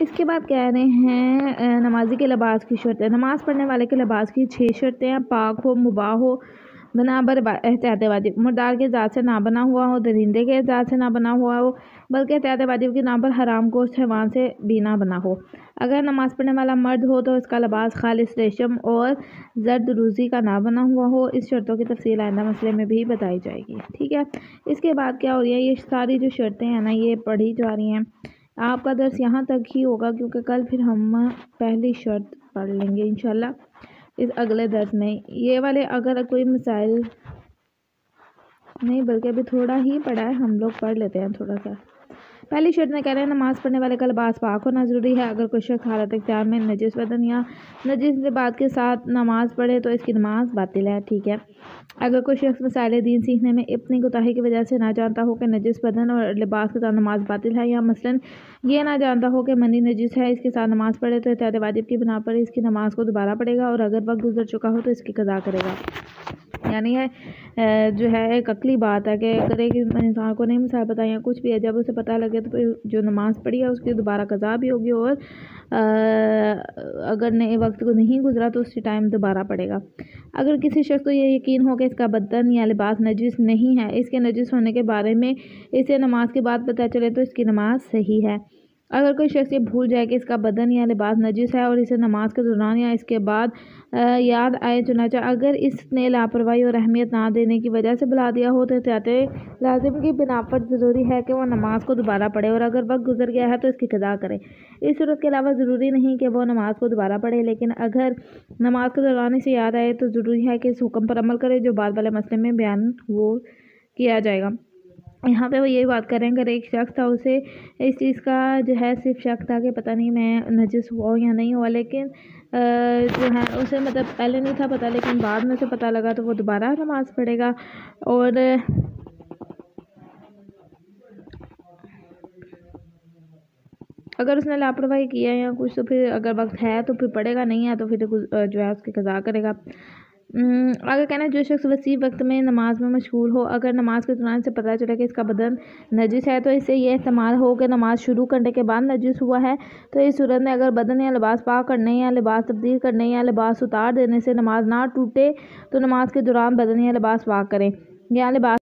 اس کے بعد کہہ رہے ہیں نمازی کے لباس کی شرطیں۔ نماز پڑھنے والے کے لباس کی 6 شرطیں ہیں۔ پاک ہو، مباح ہو، بنا بر احتیاط واجب، مردار کے ذات سے نہ بنا ہوا ہو، درندے کے ذات سے نہ بنا ہوا ہو، بلکہ احتیاط واجب کے نام پر حرام گوشت حیوان سے بھی نہ بنا ہو۔ اگر نماز پڑھنے والا مرد ہو تو اس کا لباس خالص ریشم اور زرد روزی کا نہ بنا ہوا ہو۔ اس شرطوں کی تفصیل آئندہ مسئلے میں بھی بتائی جائے گی، ٹھیک ہے۔ اس کے بعد کیا ہو رہی ہے، یہ ساری جو شرطیں ہیں نا یہ پڑھی جا رہی ہیں۔ آپ کا درس یہاں تک ہی ہوگا کیونکہ کل پھر ہم پہلی شرط پڑھ لیں گے انشاءاللہ اس اگلے درس میں۔ یہ والے اگر کوئی مسائل نہیں بلکہ ابھی تھوڑا ہی پڑھا ہے، ہم لوگ پڑھ لیتے ہیں تھوڑا سا۔ پہلی شرط میں کہہ رہے ہیں نماز پڑھنے والے کا لباس پاک ہونا ضروری ہے۔ اگر کوئی شخص حالت اختیار میں نجس بدن یا نجس لباس کے ساتھ نماز پڑھے تو اس کی نماز باطل ہے، ٹھیک ہے۔ اگر کوئی شخص مسائل دین سیکھنے میں اپنی کوتاہی کی وجہ سے نہ جانتا ہو کہ نجس بدن اور لباس کے ساتھ نماز باطل ہے، یا مثلاً یہ نہ جانتا ہو کہ منی نجس ہے، اس کے ساتھ نماز پڑھے تو احتیاط واجب کی بنا پر اس کی نماز کو دوبارہ پڑھے گا، اور اگر وقت گزر چکا ہو تو اس کی قضا کرے گا۔ یعنی جو ہے ایک عقلی بات ہے کہ اگر ایک انسان کو نہیں مسائل پتہ یا کچھ بھی ہے، جب اسے پتہ لگے تو جو نماز پڑھی ہے اس کی دوبارہ قضا بھی ہوگی، اور اگر نئے وقت کو نہیں گزرا تو اسی ٹائم دوبارہ پڑھے گا۔ اگر کسی شخص کو یہ یقین ہو کہ اس کا بدن یا لباس نجس نہیں ہے، اس کے نجس ہونے کے بارے میں اسے نماز کے بعد پتہ چلے تو اس کی نماز صحیح ہے۔ اگر کوئی شخص یہ بھول جائے کہ اس کا بدن یا لباس نجس ہے اور اسے نماز کے دوران یا اس کے بعد یاد آئے، چنانچہ اگر اس نے لاپرواہی اور اہمیت نہ دینے کی وجہ سے بھلا دیا ہو تو احتیاط لازم کی بنا پر ضروری ہے کہ وہ نماز کو دوبارہ پڑھے، اور اگر وقت گزر گیا ہے تو اس کی قضا کرے۔ اس صورت کے علاوہ ضروری نہیں کہ وہ نماز کو دوبارہ پڑھے، لیکن اگر نماز کے دوران اسے یاد آئے تو ضروری ہے کہ اس حکم پر عمل کرے جو بعد والے مسئلے میں بیان وہ کیا جائے گا۔ یہاں پہ وہ یہی بات کر رہے ہیں، اگر ایک شخص تھا اسے اس چیز کا جو ہے صرف شک تھا کہ پتہ نہیں میں نجس ہوا یا نہیں ہوا، لیکن جو ہے اسے مطلب پہلے نہیں تھا پتہ لیکن بعد میں سے پتہ لگا تو وہ دوبارہ نماز پڑھے گا، اور اگر اس نے لاپرواہی کیا یا کچھ تو پھر اگر وقت ہے تو پھر پڑھے گا، نہیں ہے تو پھر جو ہے اس کی قضا کرے گا۔ آگے کہنا ہے جو شخص وسیع وقت میں نماز میں مشغول ہو، اگر نماز کے دوران سے پتہ چلے کہ اس کا بدن نجس ہے تو اس سے یہ احتمال ہو کہ نماز شروع کرنے کے بعد نجس ہوا ہے، تو اس صورت میں اگر بدن یا لباس پاک کرنے یا لباس تبدیل کرنے یا لباس اتار دینے سے نماز نہ ٹوٹے تو نماز کے دوران بدن یا لباس پاک کریں، یا لباس